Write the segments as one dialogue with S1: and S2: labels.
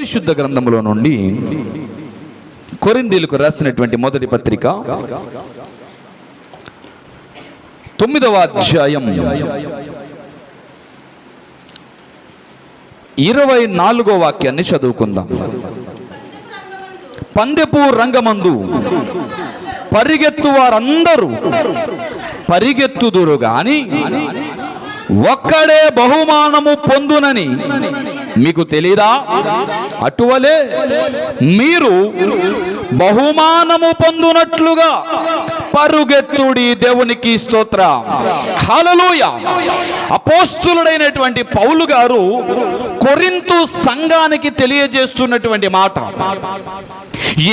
S1: పరిశుద్ధ గ్రంథములో నుండి కొరింథీయులకు రాసినటువంటి మొదటి పత్రిక 9వ అధ్యాయం 24వ వాక్యాన్ని చదువుకుందాం. పందెపు రంగమందు పరిగెత్తు వారందరూ పరిగెత్తుదురు గాని ఒక్కడే బహుమానము పొందునని మీకు తెలీదా? అటువలే మీరు బహుమానము పొందునట్లుగా పరుగెత్తుడి. దేవునికి స్తోత్రం, హల్లెలూయా. అపోస్తలుడైనటువంటి పౌలు గారు కొరింథు సంఘానికి తెలియజేస్తున్నటువంటి మాట.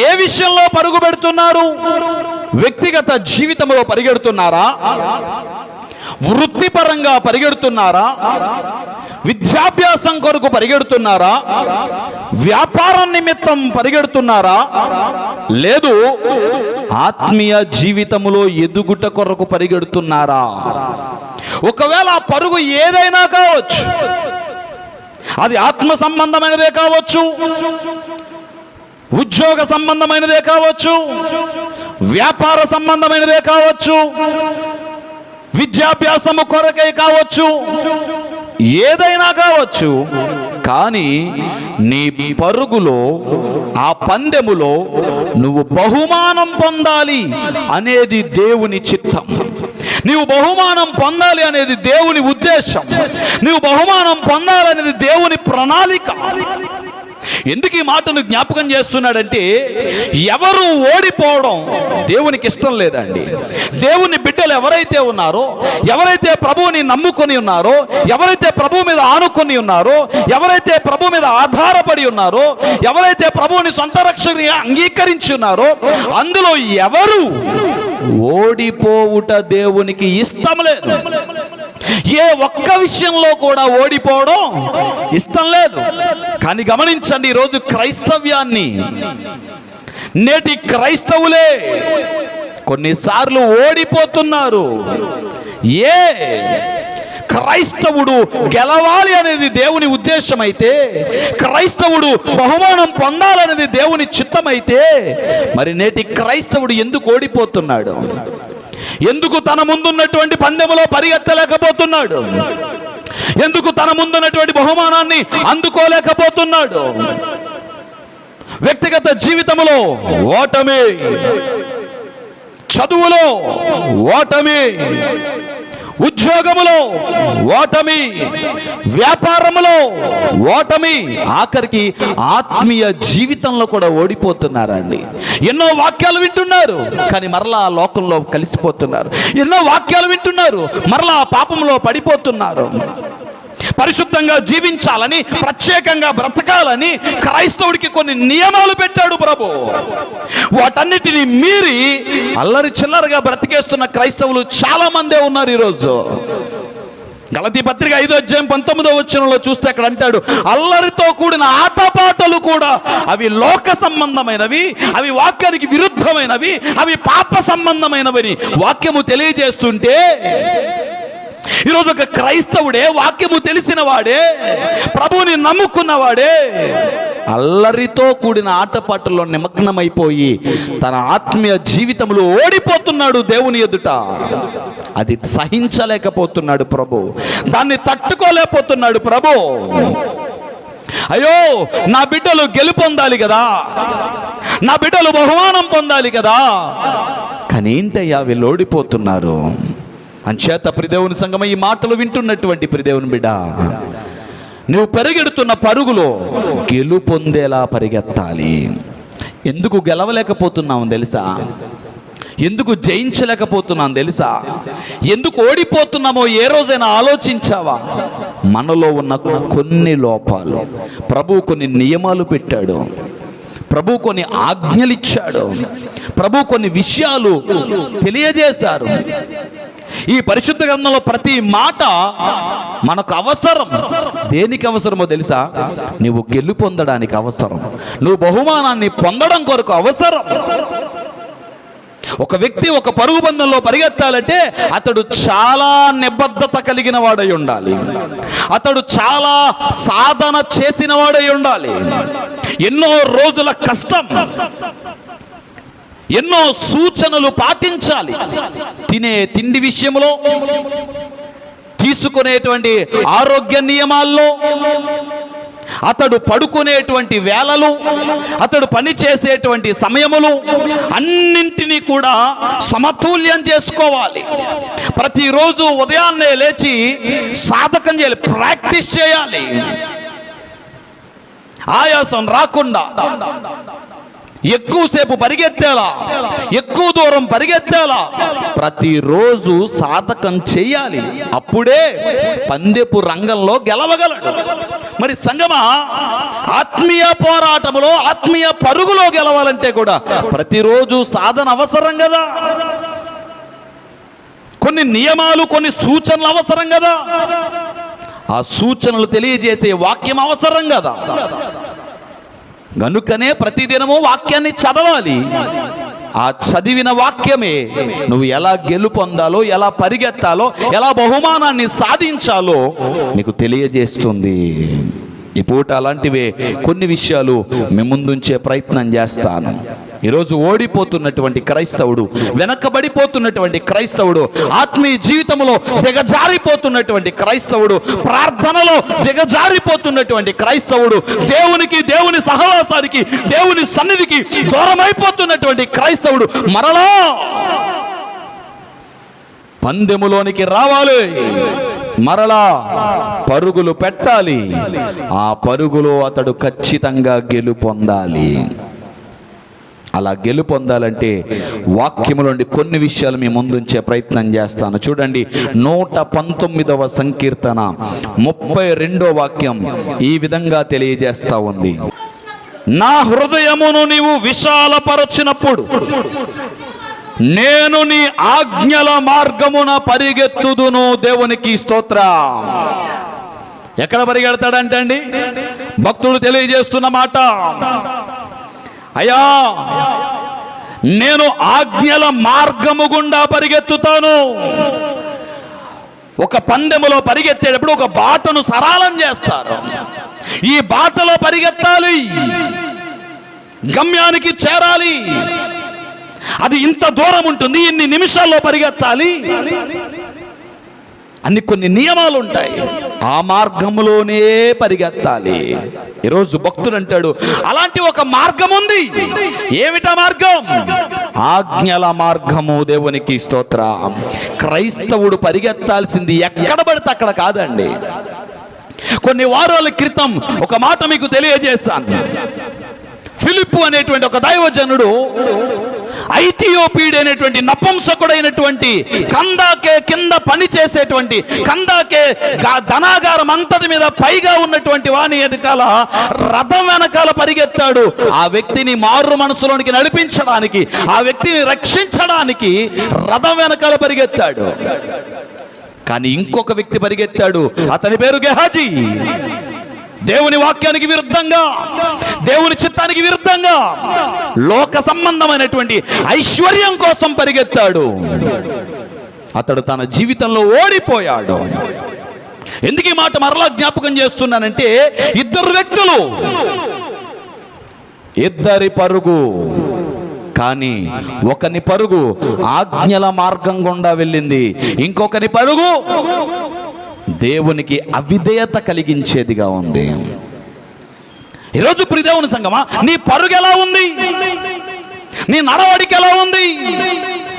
S1: ఏ విషయంలో పరుగు పెడుతున్నారు? వ్యక్తిగత జీవితంలో పరిగెడుతున్నారా? వృత్తిపరంగా పరిగెడుతున్నారా? విద్యాభ్యాసం కొరకు పరిగెడుతున్నారా? వ్యాపారం నిమిత్తం పరిగెడుతున్నారా? లేదు, ఆత్మీయ జీవితంలో ఎదుగుట కొరకు పరిగెడుతున్నారా? ఒకవేళ ఆ పరుగు ఏదైనా కావచ్చు, అది ఆత్మ సంబంధమైనదే కావచ్చు, ఉద్యోగ సంబంధమైనదే కావచ్చు, వ్యాపార సంబంధమైనదే కావచ్చు, విద్యాభ్యాసము కొరకై కావచ్చు, ఏదైనా కావచ్చు. కానీ నీ పరుగులో, ఆ పందెములో నువ్వు బహుమానం పొందాలి అనేది దేవుని చిత్తం. నీవు బహుమానం పొందాలి అనేది దేవుని ఉద్దేశం. నీవు బహుమానం పొందాలనేది దేవుని ప్రణాళిక. ఎందుకు ఈ మాటను జ్ఞాపకం చేస్తున్నాడంటే, ఎవరు ఓడిపోవడం దేవునికి ఇష్టం లేదండి. దేవుని బిడ్డలు ఎవరైతే ఉన్నారో, ఎవరైతే ప్రభువుని నమ్ముకొని ఉన్నారో, ఎవరైతే ప్రభు మీద ఆనుకొని ఉన్నారో, ఎవరైతే ప్రభు మీద ఆధారపడి ఉన్నారో, ఎవరైతే ప్రభువుని సొంత రక్షకునిగా అంగీకరించి ఉన్నారో, అందులో ఎవరు ఓడిపోవుట దేవునికి ఇష్టం లేదు. ఏ ఒక్క విషయంలో కూడా ఓడిపోవడం ఇష్టం లేదు. కానీ గమనించండి, ఈరోజు క్రైస్తవ్యాన్ని, నేటి క్రైస్తవులే కొన్నిసార్లు ఓడిపోతున్నారు. క్రైస్తవుడు గెలవాలి అనేది దేవుని ఉద్దేశం అయితే, క్రైస్తవుడు బహుమానం పొందాలనేది దేవుని చిత్తమైతే, మరి నేటి క్రైస్తవుడు ఎందుకు ఓడిపోతున్నాడు? ఎందుకు తన ముందున్నటువంటి పందెములో పరిగెత్తలేకపోతున్నాడు? ఎందుకు తన ముందున్నటువంటి బహుమానాన్ని అందుకోలేకపోతున్నాడు? వ్యక్తిగత జీవితంలో ఓటమి, చదువులో ఓటమి, ఉద్యోగములో ఓటమి, వ్యాపారములో ఓటమి, ఆఖరికి ఆత్మీయ జీవితంలో కూడా ఓడిపోతున్నారండి. ఎన్నో వాక్యాలు వింటున్నారు, కానీ మరలా లోకంలో కలిసిపోతున్నారు. ఎన్నో వాక్యాలు వింటున్నారు, మరలా పాపంలో పడిపోతున్నారు. పరిశుద్ధంగా జీవించాలని, ప్రత్యేకంగా బ్రతకాలని క్రైస్తవుడికి కొన్ని నియమాలు పెట్టాడు ప్రభు. వాటన్నిటిని మీరి అల్లరి చిల్లరగా బ్రతికేస్తున్న క్రైస్తవులు చాలా మందే ఉన్నారు ఈరోజు. గలతీ పత్రిక 5వ అధ్యాయం 19వ వచనంలో చూస్తే అక్కడ అంటాడు, అల్లరితో కూడిన ఆటపాటలు కూడా అవి లోక సంబంధమైనవి, అవి వాక్యానికి విరుద్ధమైనవి, అవి పాప సంబంధమైనవని వాక్యము తెలియజేస్తుంటే, ఈరోజు ఒక క్రైస్తవుడే, వాక్యము తెలిసిన వాడే, ప్రభువుని నమ్ముకున్నవాడే అల్లరితో కూడిన ఆటపాటల్లో నిమగ్నమైపోయి తన ఆత్మీయ జీవితంలో ఓడిపోతున్నాడు దేవుని ఎదుట. అది సహించలేకపోతున్నాడు ప్రభు, దాన్ని తట్టుకోలేకపోతున్నాడు ప్రభు. అయ్యో, నా బిడ్డలు గెలుపొందాలి కదా, నా బిడ్డలు బహుమానం పొందాలి కదా, కానీ ఏంటయ్యా వీళ్ళు ఓడిపోతున్నారు. అంచేత ప్రియదేవుని సంగమ, ఈ మాటలు వింటున్నటువంటి ప్రియదేవుని బిడ్డ, నువ్వు పరిగెడుతున్న పరుగులో గెలుపొందేలా పరిగెత్తాలి. ఎందుకు గెలవలేకపోతున్నావు తెలుసా? ఎందుకు జయించలేకపోతున్నాం తెలుసా? ఎందుకు ఓడిపోతున్నామో ఏ రోజైనా ఆలోచించావా? మనలో ఉన్న కొన్ని లోపాలు. ప్రభు కొన్ని నియమాలు పెట్టాడు, ప్రభు కొన్ని ఆజ్ఞలు ఇచ్చాడు, ప్రభు కొన్ని విషయాలు తెలియజేశారు. ఈ పరిశుద్ధ గ్రంథంలో ప్రతి మాట మనకు అవసరం. దేనికి అవసరమో తెలుసా? నువ్వు గెలుపొందడానికి అవసరం, నువ్వు బహుమానాన్ని పొందడం కొరకు అవసరం. ఒక వ్యక్తి ఒక పరుగు పందెంలో పరిగెత్తాలంటే అతడు చాలా నిబద్ధత కలిగిన వాడై ఉండాలి. అతడు చాలా సాధన చేసిన వాడై ఉండాలి. ఎన్నో రోజుల కష్టం, ఎన్నో సూచనలు పాటించాలి. తినే తిండి విషయంలో, తీసుకునేటువంటి ఆరోగ్య నియమాల్లో, అతడు పడుకునేటువంటి వేళలు, అతడు పని చేసేటువంటి సమయములు అన్నింటినీ కూడా సమతుల్యం చేసుకోవాలి. ప్రతిరోజు ఉదయాన్నే లేచి సాధకం చేయాలి, ప్రాక్టీస్ చేయాలి. ఆయాసం రాకుండా ఎక్కువసేపు పరిగెత్తేలా, ఎక్కువ దూరం పరిగెత్తేలా ప్రతిరోజు సాధకం చేయాలి. అప్పుడే పందెపు రంగంలో గెలవగలడు. మరి సంగమా, ఆత్మీయ పోరాటములో, ఆత్మీయ పరుగులో గెలవాలంటే కూడా ప్రతిరోజు సాధన అవసరం కదా. కొన్ని నియమాలు, కొన్ని సూచనలు అవసరం కదా. ఆ సూచనలు తెలియజేసే వాక్యం అవసరం కదా. గనుకనే ప్రతిదినము వాక్యాన్ని చదవాలి. ఆ చదివిన వాక్యమే నువ్వు ఎలా గెలుపొందాలో, ఎలా పరిగెత్తాలో, ఎలా బహుమానాన్ని సాధించాలో నీకు తెలియజేస్తుంది. ఈ పూట అలాంటివే కొన్ని విషయాలు మీ ముందుంచే ప్రయత్నం చేస్తాను. ఈరోజు ఓడిపోతున్నటువంటి క్రైస్తవుడు, వెనకబడిపోతున్నటువంటి క్రైస్తవుడు, ఆత్మీయ జీవితంలో దిగజారిపోతున్నటువంటి క్రైస్తవుడు, ప్రార్థనలో దిగజారిపోతున్నటువంటి క్రైస్తవుడు, దేవునికి, దేవుని సహవాసానికి, దేవుని సన్నిధికి దూరమైపోతున్నటువంటి క్రైస్తవుడు మరలా పందెములోనికి రావాలి. మరలా పరుగులు పెట్టాలి. ఆ పరుగులో అతడు ఖచ్చితంగా గెలుపొందాలి. అలా గెలుపొందాలంటే వాక్యములోని కొన్ని విషయాలు మీ ముందుంచే ప్రయత్నం చేస్తాను. చూడండి, 119వ సంకీర్తన 32వ వాక్యం ఈ విధంగా తెలియజేస్తా ఉంది. నా హృదయమును నీవు విశాలపరచినప్పుడు నేను నీ ఆజ్ఞల మార్గమున పరిగెత్తుదును. దేవునికి స్తోత్రం. ఎక్కడ పరిగెడతాడంటే అండి, భక్తుడు తెలియజేస్తున్న మాట, అయ్యా నేను ఆజ్ఞల మార్గము గుండా పరిగెత్తుతాను. ఒక పందెములో పరిగెత్తేటప్పుడు ఒక బాటను సరళం చేస్తారు. ఈ బాటలో పరిగెత్తాలి, గమ్యానికి చేరాలి. అది ఇంత దూరం ఉంటుంది, ఇన్ని నిమిషాల్లో పరిగెత్తాలి అన్ని కొన్ని నియమాలు ఉంటాయి. ఆ మార్గంలోనే పరిగెత్తాలి. ఈరోజు భక్తుడు అంటాడు, అలాంటి ఒక మార్గం ఉంది. ఏమిటా మార్గం? ఆజ్ఞల మార్గము. దేవునికి స్తోత్రం. క్రైస్తవుడు పరిగెత్తాల్సింది ఎక్కడ పడితే అక్కడ కాదండి. కొన్ని వారాల క్రితం ఒక మాట మీకు తెలియజేశాను. ఫిలిప్పు అనేటువంటి ఒక దైవజనుడు ఐథియోపియుడు అనేటువంటి నపుంసకుడైనటువంటి కందాకే కింద పని చేసేటువంటి, కందాకే ధనాగారం అంతటి మీద పైగా ఉన్నటువంటి వాని వెనకాల, రథం వెనకాల పరిగెత్తాడు. ఆ వ్యక్తిని మారు మనసులోనికి నడిపించడానికి, ఆ వ్యక్తిని రక్షించడానికి రథం వెనకాల పరిగెత్తాడు. కానీ ఇంకొక వ్యక్తి పరిగెత్తాడు, అతని పేరు గెహాజీ. దేవుని వాక్యానికి విరుద్ధంగా, దేవుని చిత్తానికి విరుద్ధంగా లోక సంబంధమైనటువంటి ఐశ్వర్యం కోసం పరిగెత్తాడు. అతడు తన జీవితంలో ఓడిపోయాడు. ఎందుకు ఈ మాట మరలా జ్ఞాపకం చేస్తున్నానంటే, ఇద్దరు వ్యక్తులు, ఇద్దరి పరుగు, కానీ ఒకని పరుగు ఆజ్ఞల మార్గం గుండా వెళ్ళింది, ఇంకొకని పరుగు దేవునికి అవిధేయత కలిగించేదిగా ఉంది. ఈరోజు ప్రియదేవుని సంగమా, నీ పరుగు ఎలా ఉంది? నీ నడవడిక ఎలా ఉంది?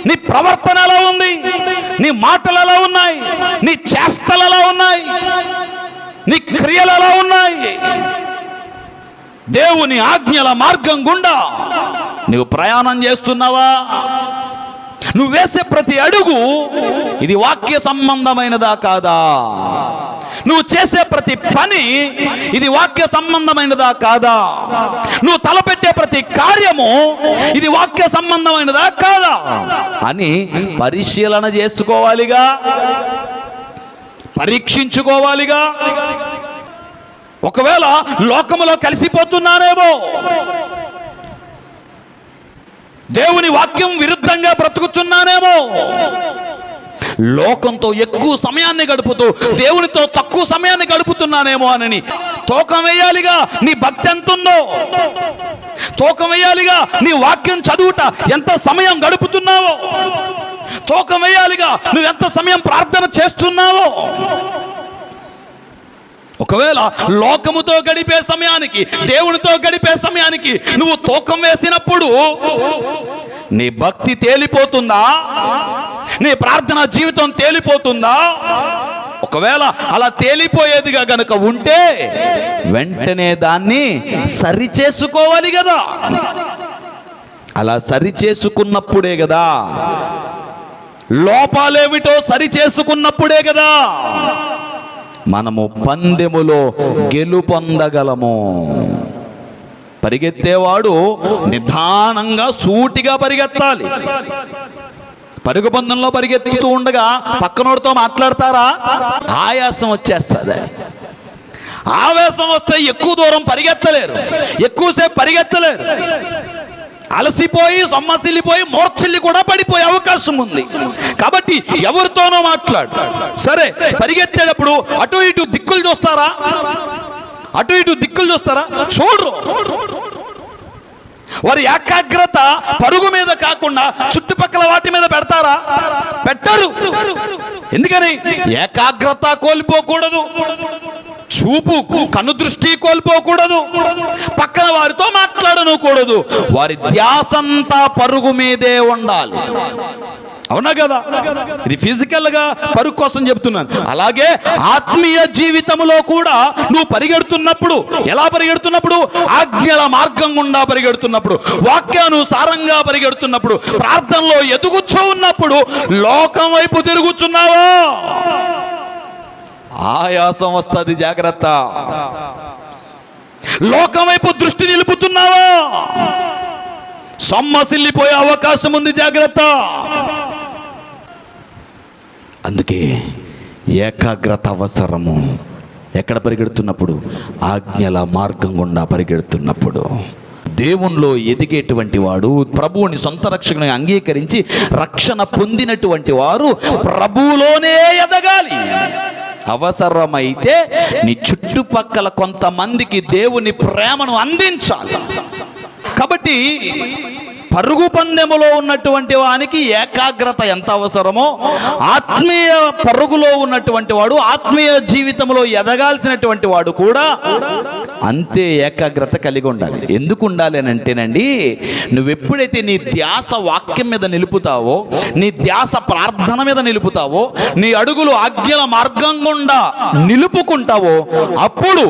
S1: నీ ప్రవర్తన ఎలా ఉంది? నీ మాటలు ఎలా ఉన్నాయి? నీ చేష్టలు ఎలా ఉన్నాయి? నీ క్రియలు ఎలా ఉన్నాయి? దేవుని ఆజ్ఞల మార్గం గుండా నువ్వు ప్రయాణం చేస్తున్నావా? నువ్వు వేసే ప్రతి అడుగు ఇది వాక్య సంబంధమైనదా కాదా? నువ్వు చేసే ప్రతి పని ఇది వాక్య సంబంధమైనదా కాదా? నువ్వు తలపెట్టే ప్రతి కార్యము ఇది వాక్య సంబంధమైనదా కాదా అని పరిశీలన చేసుకోవాలిగా, పరీక్షించుకోవాలిగా. ఒకవేళ లోకములో కలిసిపోతున్నారేమో, దేవుని వాక్యం విరుద్ధంగా బ్రతుకుతున్నానేమో, లోకంతో ఎక్కువ సమయాన్ని గడుపుతూ దేవునితో తక్కువ సమయాన్ని గడుపుతున్నానేమో అని తూకం వేయాలిగా. నీ భక్తి ఎంత ఉందో తూకం వేయాలిగా. నీ వాక్యం చదువుట ఎంత సమయం గడుపుతున్నావో తూకం వేయాలిగా. నువ్వు ఎంత సమయం ప్రార్థన చేస్తున్నావో. ఒకవేళ లోకముతో గడిపే సమయానికి దేవునితో గడిపే సమయానికి నువ్వు తూకం వేసినప్పుడు నీ భక్తి తేలిపోతుందా? నీ ప్రార్థన జీవితం తేలిపోతుందా? ఒకవేళ అలా తేలిపోయేదిగా గనుక ఉంటే వెంటనే దాన్ని సరి చేసుకోవాలి కదా. అలా సరి చేసుకున్నప్పుడే కదా, లోపాలేమిటో సరి చేసుకున్నప్పుడే కదా మనము పందెములో గెలుపొందగలము. పరిగెత్తేవాడు నిదానంగా సూటిగా పరిగెత్తాలి. పరుగు పందెంలో పరిగెత్తుతూ ఉండగా పక్కనోడితో మాట్లాడతారా? ఆయాసం వచ్చేస్తుంది. ఆవేశం వస్తే ఎక్కువ దూరం పరిగెత్తలేరు, ఎక్కువసేపు పరిగెత్తలేరు. అలసిపోయి సొమ్మసిల్లిపోయి మూర్ఛిల్లి కూడా పడిపోయే అవకాశం ఉంది. కాబట్టి ఎవరితోనో మాట్లాడు. సరే, పరిగెత్తేటప్పుడు అటు ఇటు దిక్కులు చూస్తారా? అటు ఇటు దిక్కులు చూస్తారా? చూడరు. వారి ఏకాగ్రత పరుగు మీద కాకుండా చుట్టుపక్కల వాటి మీద పెడతారా? పెట్టరు. ఎందుకని? ఏకాగ్రత కోల్పోకూడదు, చూపు కను దృష్టి కోల్పోకూడదు, పక్కన వారితో మాట్లాడనకూడదు. వారి ధ్యాసంతా పరుగు మీదే ఉండాలి. అవునా కదా? ఇది ఫిజికల్ గా పరుగు కోసం చెప్తున్నాను. అలాగే ఆత్మీయ జీవితంలో కూడా నువ్వు పరిగెడుతున్నప్పుడు, ఎలా పరిగెడుతున్నప్పుడు? ఆజ్ఞల మార్గం గుండా పరిగెడుతున్నప్పుడు, వాక్యానుసారంగా పరిగెడుతున్నప్పుడు, ప్రార్థనలో ఎదుగుచూ ఉన్నప్పుడు లోకం వైపు తిరుగుచున్నావా? ఆయాసం వస్తుంది, జాగ్రత్త. లోకం వైపు దృష్టి నిలుపుతున్నావా? సొమ్మసిల్లిపోయే అవకాశం ఉంది, జాగ్రత్త. అందుకే ఏకాగ్రత అవసరము. ఎక్కడ పరిగెడుతున్నప్పుడు? ఆజ్ఞల మార్గం గుండా పరిగెడుతున్నప్పుడు. దేవునిలో ఎదిగేటువంటి వాడు, ప్రభువుని సొంత రక్షకుని అంగీకరించి రక్షణ పొందినటువంటి వారు ప్రభువులోనే ఎదగాలి. అవసరమైతే నీ చుట్టుపక్కల కొంతమందికి దేవుని ప్రేమను అందించాలి. కాబట్టి పరుగు పందెములో ఉన్నటువంటి వానికి ఏకాగ్రత ఎంత అవసరమో, ఆత్మీయ పరుగులో ఉన్నటువంటి వాడు, ఆత్మీయ జీవితంలో ఎదగాల్సినటువంటి వాడు కూడా అంతే ఏకాగ్రత కలిగి ఉండాలి. ఎందుకు ఉండాలి అని అంటేనండి, నువ్వెప్పుడైతే నీ ధ్యాస వాక్యం మీద నిలుపుతావో, నీ ధ్యాస ప్రార్థన మీద నిలుపుతావో, నీ అడుగులు ఆజ్ఞల మార్గం గుండా నిలుపుకుంటావో, అప్పుడు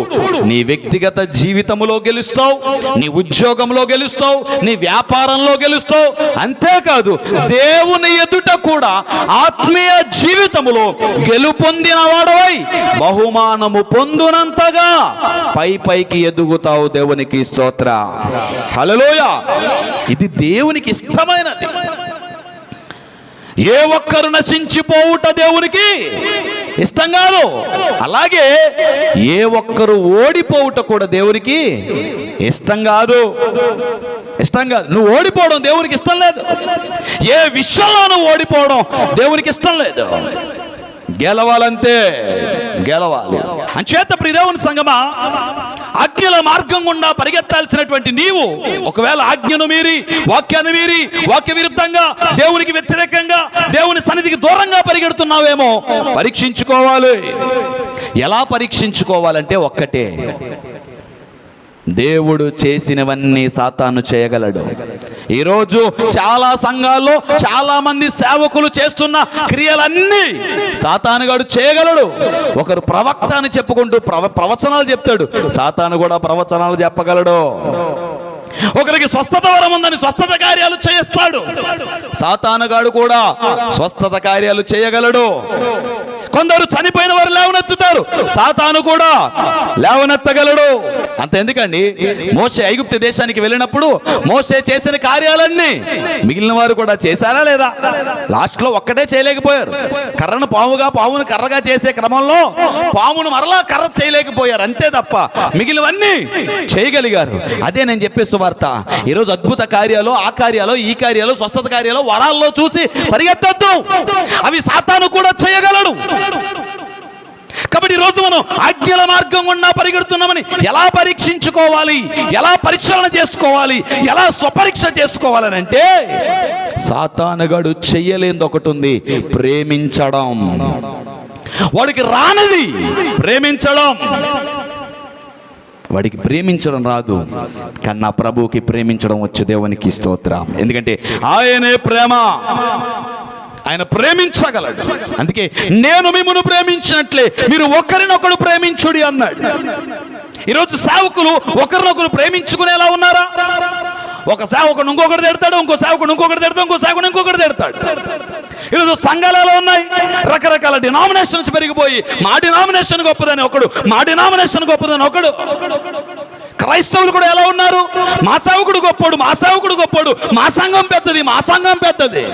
S1: నీ వ్యక్తిగత జీవితంలో గెలుస్తావు, నీ ఉద్యోగంలో గెలుస్తావు, నీ వ్యాపారంలో గెలుస్తావు. అంతేకాదు, దేవుని ఎదుట కూడా ఆత్మీయ జీవితములో గెలుపొందిన వాడవై బహుమానము పొందునంతగా పై పైకి ఎదుగుతావు. దేవునికి స్తోత్ర, హల్లెలూయా. ఇది దేవునికి ఇష్టమైనది. ఏ ఒక్కరు నశించిపోవుట దేవునికి ఇష్టం కాదు. అలాగే ఏ ఒక్కరు ఓడిపోవుట కూడా దేవునికి ఇష్టం కాదు. ఇష్టం కాదు. నువ్వు ఓడిపోవడం దేవునికి ఇష్టం లేదు. ఏ విషయంలో నువ్వు ఓడిపోవడం దేవునికి ఇష్టం లేదు. గెలవాలంతే, గెలవాలి. అంచేత ప్రియ దేవుని సంగమా, ఆజ్ఞల మార్గం గుండా పరిగెత్తాల్సినటువంటి నీవు ఒకవేళ ఆజ్ఞను మీరి, వాక్యాన్ని మీరి, వాక్య విరుద్ధంగా, దేవునికి వ్యతిరేకంగా, దేవుని సన్నిధికి దూరంగా పరిగెడుతున్నావేమో పరీక్షించుకోవాలి. ఎలా పరీక్షించుకోవాలంటే ఒక్కటే, దేవుడు చేసినవన్నీ సాతాను చేయగలడు. ఈరోజు చాలా సంఘాల్లో చాలా మంది సేవకులు చేస్తున్న క్రియలన్నీ సాతానుగాడు చేయగలడు. ఒకరు ప్రవక్త అని చెప్పుకుంటూ ప్రవచనాలు చెప్తాడు, సాతాను కూడా ప్రవచనాలు చెప్పగలడు. ఒకరికి స్వస్థత వరం ఉందని స్వస్థత కార్యాలు చేస్తాడు, సాతానుగాడు కూడా స్వస్థత కార్యాలు చేయగలడు. కొందరు చనిపోయిన వారు లేవనెత్తుతారు, సాతాను కూడా లేవనెత్తగలడు. అంత ఎందుకండి, మోషే ఐగుప్తు దేశానికి వెళ్ళినప్పుడు మోషే చేసిన కార్యాలన్నీ మిగిలిన వారు కూడా చేశారా లేదా? లాస్ట్ లో ఒక్కటే చేయలేకపోయారు. కర్రను పావును కర్రగా చేసే క్రమంలో పామును మరలా కర్ర చేయలేకపోయారు, అంతే తప్ప మిగిలినవన్నీ చేయగలిగారు. అదే నేను చెప్పే సువార్త. ఈరోజు అద్భుత కార్యాలు, ఆ కార్యాలు, ఈ కార్యాలు, స్వస్థత కార్యాలు వరాల్లో చూసి పరిగెత్తొద్దు. అవి సాతాను కూడా చేయగలడు. కాబట్టి ఈరోజు మనం ఆజ్ఞల మార్గం గుండా పరిగెడుతున్నామని ఎలా పరీక్షించుకోవాలి, ఎలా పరిశీలన చేసుకోవాలి, ఎలా స్వపరీక్ష చేసుకోవాలని అంటే, సాతానుగాడు చెయ్యలేనిది ఒకటి ఉంది, ప్రేమించడం. వాడికి రానిది ప్రేమించడం. వాడికి ప్రేమించడం రాదు, కానీ నా ప్రభువుకి ప్రేమించడం వచ్చు. దేవునికి స్తోత్రం. ఎందుకంటే ఆయనే ప్రేమ, ఆయన ప్రేమించగలడు. అందుకే నేను మిమ్మును ప్రేమించినట్లే మీరు ఒకరినొకరు ప్రేమించుడి అన్నాడు. ఈరోజు సేవకులు ఒకరినొకరు ప్రేమించుకునేలా ఉన్నారా? ఒక సేవకుడు ఇంకొకటి తిడతాడు, ఇంకో సేవకుడు ఇంకొకటి తిడతాడు, ఇంకో సేవకుడు ఇంకొకటి తిడతాడు. ఈరోజు సంఘాలలో ఉన్నాయి రకరకాల డినామినేషన్స్ పెరిగిపోయి, మా డినామినేషన్ గొప్పదని ఒకడు, మా డినామినేషన్ గొప్పదని ఒకడు. క్రైస్తవులు కూడా ఎలా ఉన్నారు? మా సేవకుడు గొప్పోడు, మా సేవకుడు గొప్పోడు, మా సంఘం పెద్దది, మా సంఘం పెద్దది.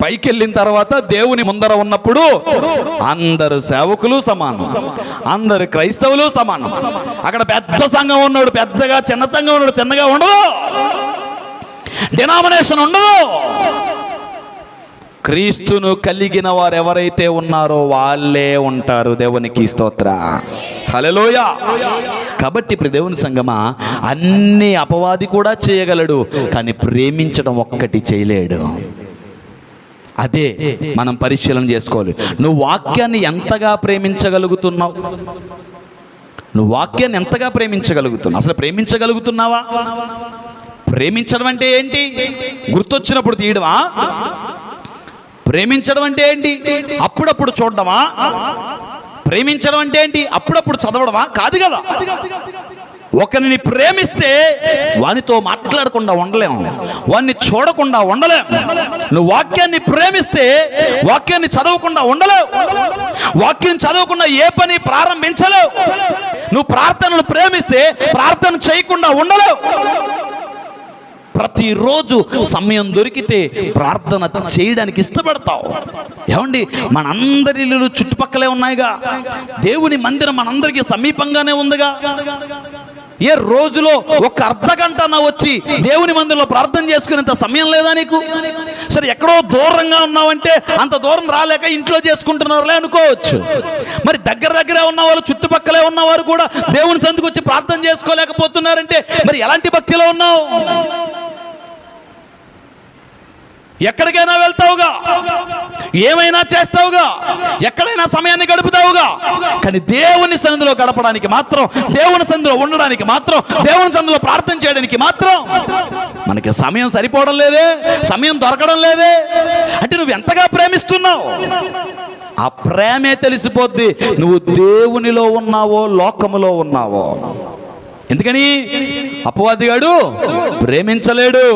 S1: పైకి వెళ్ళిన తర్వాత దేవుని ముందర ఉన్నప్పుడు అందరు సేవకులు సమానం, అందరు క్రైస్తవులు సమానం. అక్కడ పెద్ద సంఘం ఉన్నాడు పెద్దగా, చిన్న సంఘం ఉన్నాడు చిన్నగా ఉండదు, డినామినేషన్ ఉండదు. క్రీస్తును కలిగిన వారు ఎవరైతే ఉన్నారో వాళ్ళే ఉంటారు. దేవునికి స్తోత్ర, హల్లెలూయా. కాబట్టి ఇప్పుడు దేవుని సంగమా, అన్ని అపవాది కూడా చేయగలడు, కానీ ప్రేమించడం ఒక్కటి చేయలేడు. అదే మనం పరిశీలన చేసుకోవాలి. నువ్వు వాక్యాన్ని ఎంతగా ప్రేమించగలుగుతున్నావు? నువ్వు వాక్యాన్ని ఎంతగా ప్రేమించగలుగుతున్నావు? అసలు ప్రేమించగలుగుతున్నావా? ప్రేమించడం అంటే ఏంటి? గుర్తొచ్చినప్పుడు తీయడమా? ప్రేమించడం అంటే ఏంటి? అప్పుడప్పుడు చూడడమా? ప్రేమించడం అంటే ఏంటి? అప్పుడప్పుడు చదవడమా? కాదు కదా. ఒకరిని ప్రేమిస్తే వానితో మాట్లాడకుండా ఉండలేము, వాన్ని చూడకుండా ఉండలేము. నువ్వు వాక్యాన్ని ప్రేమిస్తే వాక్యాన్ని చదవకుండా ఉండలేవు, వాక్యం చదవకుండా ఏ పని ప్రారంభించలేవు. నువ్వు ప్రార్థనను ప్రేమిస్తే ప్రార్థన చేయకుండా ఉండలేవు. ప్రతిరోజు సమయం దొరికితే ప్రార్థన చేయడానికి ఇష్టపడతావు. ఏమండి, మనందరి ఇల్లు చుట్టుపక్కలే ఉన్నాయిగా, దేవుని మందిరం మనందరికీ సమీపంగానే ఉందిగా. ఏ రోజులో ఒక అర్ధ గంట వచ్చి దేవుని మందిరంలో ప్రార్థన చేసుకునేంత సమయం లేదా నీకు? సరే, ఎక్కడో దూరంగా ఉన్నావంటే అంత దూరం రాలేక ఇంట్లో చేసుకుంటున్నారులే అనుకోవచ్చు. మరి దగ్గరే ఉన్న వాళ్ళు, చుట్టుపక్కలే ఉన్నవారు కూడా దేవుని సందుకు వచ్చి ప్రార్థన చేసుకోలేకపోతున్నారంటే మరి ఎలాంటి భక్తిలో ఉన్నావు? ఎక్కడికైనా వెళ్తావుగా, ఏమైనా చేస్తావుగా, ఎక్కడైనా సమయాన్ని గడుపుతావుగా, కానీ దేవుని సన్నిధిలో గడపడానికి మాత్రం, దేవుని సన్నిధిలో ఉండడానికి మాత్రం, దేవుని సన్నిధిలో ప్రార్థన చేయడానికి మాత్రం మనకి సమయం సరిపోవడం లేదే, సమయం దొరకడం లేదే. అంటే నువ్వు ఎంతగా ప్రేమిస్తున్నావు? ఆ ప్రేమే తెలిసిపోద్ది నువ్వు దేవునిలో ఉన్నావో లోకములో ఉన్నావో. ఎందుకని? అపవాదిగాడు ప్రేమించలేడు.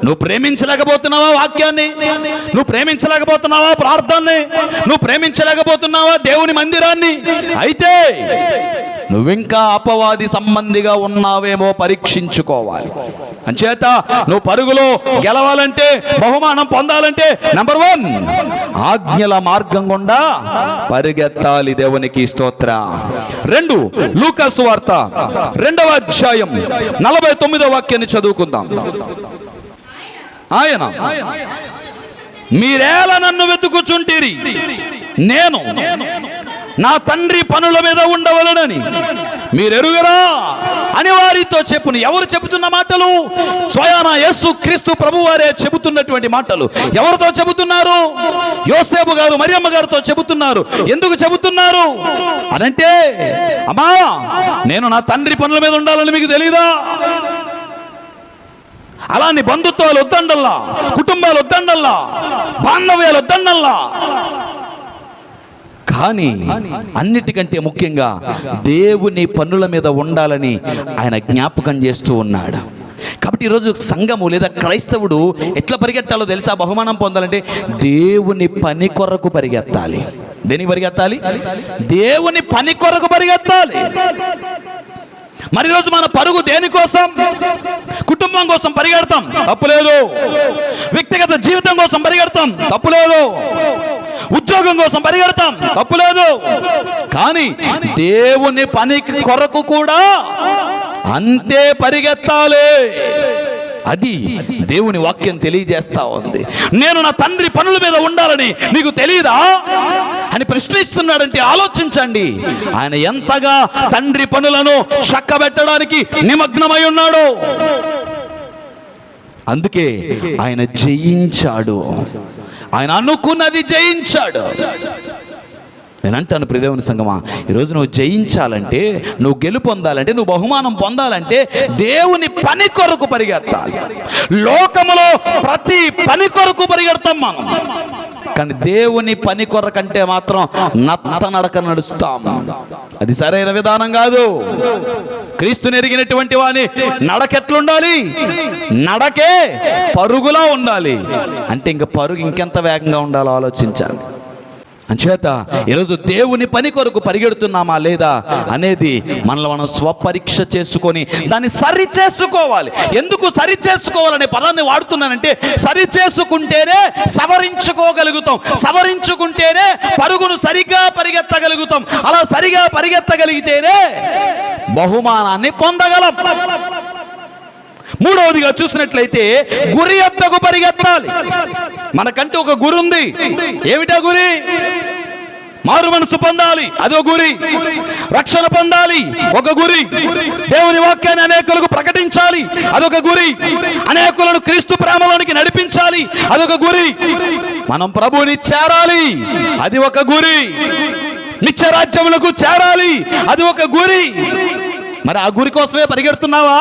S1: నువ్వు ప్రేమించలేకపోతున్నావా వాక్యాన్ని? నువ్వు ప్రేమించలేకపోతున్నావా ప్రార్థనని? నువ్వు ప్రేమించలేకపోతున్నావా దేవుని మందిరాన్ని? అయితే నువ్వింకా అపవాది సంబంధిగా ఉన్నావేమో పరీక్షించుకోవాలి. అంచేత నువ్వు పరుగులో గెలవాలంటే, బహుమానం పొందాలంటే నంబర్ 1 ఆజ్ఞల మార్గం గుండా పరిగెత్తాలి. దేవునికి స్తోత్ర. 2 లూకా సువార్త 2వ అధ్యాయం 49వ వాక్యాన్ని చదువుకుందాం. ఆయన, మీరేలా నన్ను వెతుకుచుంటిరి, నేను నా తండ్రి పనుల మీద ఉండవలనని మీరెరుగరా అని వారితో చెప్పును. ఎవరు చెబుతున్న మాటలు? స్వయాన యేసు క్రీస్తు ప్రభువారే చెబుతున్నటువంటి మాటలు. ఎవరితో చెబుతున్నారు? యోసేపు గారు, మరియమ్మ గారితో చెబుతున్నారు. ఎందుకు చెబుతున్నారు అనంటే, అమ్మా, నేను నా తండ్రి పనుల మీద ఉండాలని మీకు తెలీదా? అలాని బంధుత్వాలు వద్దండల్లా, కుటుంబాలు వద్దండల్లా, బాంధవ్యాలు వద్దండల్లా. కానీ అన్నిటికంటే ముఖ్యంగా దేవుని పనుల మీద ఉండాలని ఆయన జ్ఞాపకం చేస్తూ ఉన్నాడు. కాబట్టి ఈరోజు సంఘము లేదా క్రైస్తవుడు ఎట్లా పరిగెత్తాలో తెలుసా? బహుమానం పొందాలంటే దేవుని పని కొరకు పరిగెత్తాలి. దేనికి పరిగెత్తాలి? దేవుని పని కొరకు పరిగెత్తాలి. మరి ఈరోజు మన పరుగు దేనికోసం? కుటుంబం కోసం పరిగెడతాం, తప్పులేదు. వ్యక్తిగత జీవితం కోసం పరిగెడతాం, తప్పులేదు. ఉద్యోగం కోసం పరిగెడతాం, తప్పులేదు. కానీ దేవుని పని కొరకు కూడా అంతే పరిగెత్తాలి. అది దేవుని వాక్యం తెలియజేస్తా ఉంది. నేను నా తండ్రి పనుల మీద ఉండాలని నీకు తెలియదా అని ప్రశ్నిస్తున్నాడంటే ఆలోచించండి. ఆయన ఎంతగా తండ్రి పనులను చక్కబెట్టడానికి నిమగ్నమై ఉన్నాడు. అందుకే ఆయన జయించాడు. ఆయన అనుకున్నది జయించాడు. నేను అంటాను ప్రియదేవుని సంగమా, ఈరోజు నువ్వు జయించాలంటే, నువ్వు గెలుపొందాలంటే, నువ్వు బహుమానం పొందాలంటే దేవుని పని కొరకు పరిగెత్తాలి. లోకములో ప్రతి పని కొరకు పరిగెడతాం మనం, కానీ దేవుని పని కొరకంటే మాత్రం నత్త నడక నడుస్తాం. అది సరైన విధానం కాదు. క్రీస్తుని ఎరిగినటువంటి వాని నడకెట్లుండాలి? నడకే పరుగులా ఉండాలి. అంటే ఇంక పరుగు ఇంకెంత వేగంగా ఉండాలో ఆలోచించాలి. అంచేత ఈరోజు దేవుని పని కొరకు పరిగెడుతున్నామా లేదా అనేది మనలో మనం స్వపరీక్ష చేసుకొని దాన్ని సరి చేసుకోవాలి. ఎందుకు సరి చేసుకోవాలనే పదాన్ని వాడుతున్నానంటే, సరి చేసుకుంటేనే సవరించుకోగలుగుతాం, సవరించుకుంటేనే పరుగును సరిగా పరిగెత్తగలుగుతాం. అలా సరిగా పరిగెత్తగలిగితేనే బహుమానాన్ని పొందగలం. మూడవదిగా చూసినట్లయితే గురి యొద్దకు పరిగెత్తాలి. మనకంటే ఒక గురి ఉంది. ఏమిటా గురి? మారు మనసు పొందాలి, అదో గురి. రక్షణ పొందాలి, ఒక గురి. దేవుని వాక్యాన్ని అనేకులకు ప్రకటించాలి, అదొక గురి. అనేకులను క్రీస్తు ప్రేమలోనికి నడిపించాలి, అదొక గురి. మనం ప్రభువుని చేరాలి, అది ఒక గురి. నిత్య రాజ్యములకు చేరాలి, అది ఒక గురి. మరి ఆ గురి కోసమే పరిగెడుతున్నావా?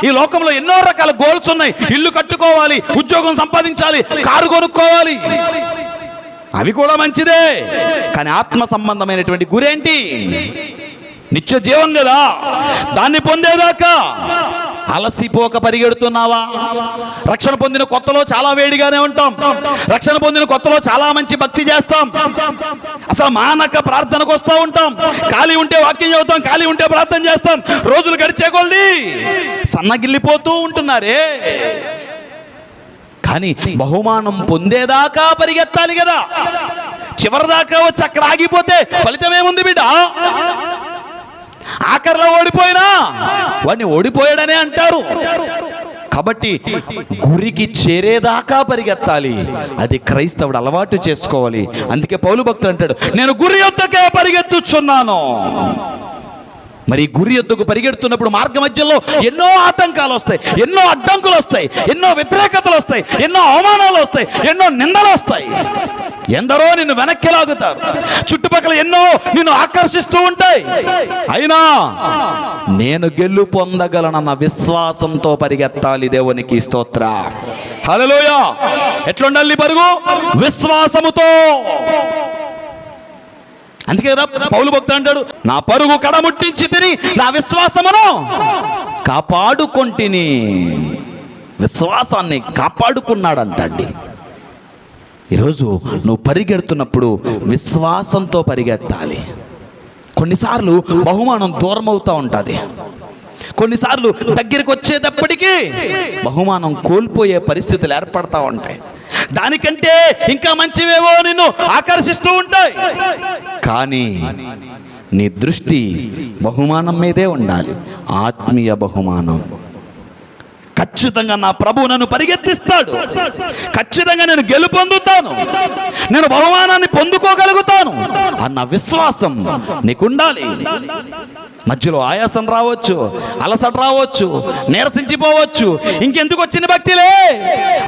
S1: ఈ లోకంలో ఎన్నో రకాల గోల్స్ ఉన్నాయి. ఇల్లు కట్టుకోవాలి, ఉద్యోగం సంపాదించాలి, కారు కొనుక్కోవాలి, అవి కూడా మంచిదే. కానీ ఆత్మ సంబంధమైనటువంటి గురేంటి? నిత్య జీవం కదా. దాన్ని పొందేదాకా అలసిపోక పరిగెడుతున్నావా? రక్షణ పొందిన కొత్తలో చాలా వేడిగానే ఉంటాం, రక్షణ పొందిన కొత్తలో చాలా మంచి భక్తి చేస్తాం, అసలు మానక ప్రార్థనకు వస్తూ ఉంటాం, ఖాళీ ఉంటే వాక్యం చదువుతాం, ఖాళీ ఉంటే ప్రార్థన చేస్తాం. రోజులు గడిచే కొలది సన్నగిల్లిపోతూ ఉంటున్నారే. కానీ బహుమానం పొందేదాకా పరిగెత్తాలి కదా. చివరిదాకా వచ్చి అక్కడ ఆగిపోతే ఫలితం ఏముంది బిడ్డ? ఆఖరిలో ఓడిపోయినా వాడిని ఓడిపోయాడనే అంటారు. కాబట్టి గురికి చేరేదాకా పరిగెత్తాలి. అది క్రైస్తవుడు అలవాటు చేసుకోవాలి. అందుకే పౌలు భక్తుడు అంటాడు, నేను గురి యొద్దకే పరిగెత్తుచున్నాను. మరి గురి యొద్దకు పరిగెడుతున్నప్పుడు మార్గ మధ్యలో ఎన్నో ఆటంకాలు వస్తాయి, ఎన్నో అడ్డంకులు వస్తాయి, ఎన్నో వ్యతిరేకతలు వస్తాయి, ఎన్నో అవమానాలు వస్తాయి, ఎన్నో నిందలు వస్తాయి. ఎందరో నిన్ను వెనక్కి లాగుతారు, చుట్టుపక్కల ఎన్నో నిన్ను ఆకర్షిస్తూ ఉంటాయి. అయినా నేను గెలు పొందగలనన్న విశ్వాసంతో పరిగెత్తాలి. దేవునికి స్తోత్ర, హల్లెలూయా. ఎట్లుండాలి పరుగు? విశ్వాసముతో. అందుకే కదా పౌలు భక్తుడు అంటాడు, నా పరుగు కడముట్టించి తిని నా విశ్వాసమును కాపాడుకొంటిని. విశ్వాసాన్ని కాపాడుకున్నాడంటండి. ఈరోజు నువ్వు పరిగెడుతున్నప్పుడు విశ్వాసంతో పరిగెత్తాలి. కొన్నిసార్లు బహుమానం దూరం అవుతూ ఉంటుంది, కొన్నిసార్లు దగ్గరికి వచ్చేటప్పటికీ బహుమానం కోల్పోయే పరిస్థితులు ఏర్పడతా ఉంటాయి. దానికంటే ఇంకా మంచివేవో నిన్ను ఆకర్షిస్తూ ఉంటాయి. కానీ నీ దృష్టి బహుమానం మీదే ఉండాలి, ఆత్మీయ బహుమానం. ఖచ్చితంగా నా ప్రభువు నన్ను పరిగెత్తిస్తాడు, ఖచ్చితంగా నేను గెలుపొందుతాను, నేను బహుమానాన్ని పొందుకోగలుగుతాను అన్న విశ్వాసం నీకుండాలి. మధ్యలో ఆయాసం రావచ్చు, అలసట రావచ్చు, నీరసించిపోవచ్చు, ఇంకెందుకు వచ్చిన భక్తిలే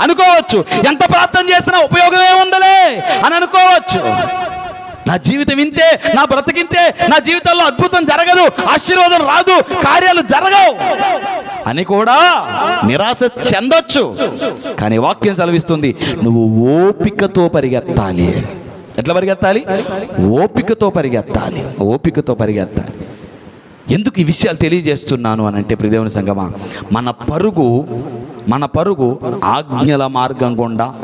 S1: అనుకోవచ్చు, ఎంత ప్రార్థన చేసినా ఉపయోగం ఏముందలే అని అనుకోవచ్చు. నా జీవితం ఇంతే, నా బ్రతికింతే, నా జీవితంలో అద్భుతం జరగదు, ఆశీర్వాదం రాదు, కార్యాలు జరగవు అని కూడా నిరాశ చెందొచ్చు. కానీ వాక్యం సెలవిస్తుంది, నువ్వు ఓపికతో పరిగెత్తాలి. ఎట్లా పరిగెత్తాలి? ఓపికతో పరిగెత్తాలి, ఓపికతో పరిగెత్తాలి. ఎందుకు ఈ విషయాలు తెలియజేస్తున్నాను అని అంటే, ప్రియదేవుని సంగమా, మన పరుగు ఆజ్ఞల మార్గం గుండా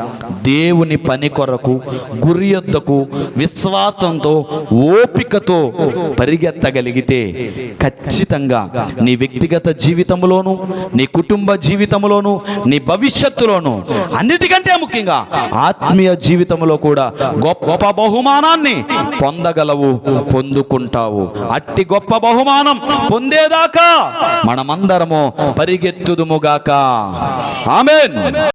S1: దేవుని పని కొరకు గురి యొద్దకు విశ్వాసంతో ఓపికతో పరిగెత్తగలిగితే ఖచ్చితంగా నీ వ్యక్తిగత జీవితంలోను, నీ కుటుంబ జీవితంలోను, నీ భవిష్యత్తులోను, అన్నిటికంటే ముఖ్యంగా ఆత్మీయ జీవితంలో కూడా గొప్ప బహుమానాన్ని పొందగలవు, పొందుకుంటావు. అట్టి గొప్ప బహుమానం పొందేదాకా మనమందరము పరిగెత్తుదుముగాక. ఆమేన్.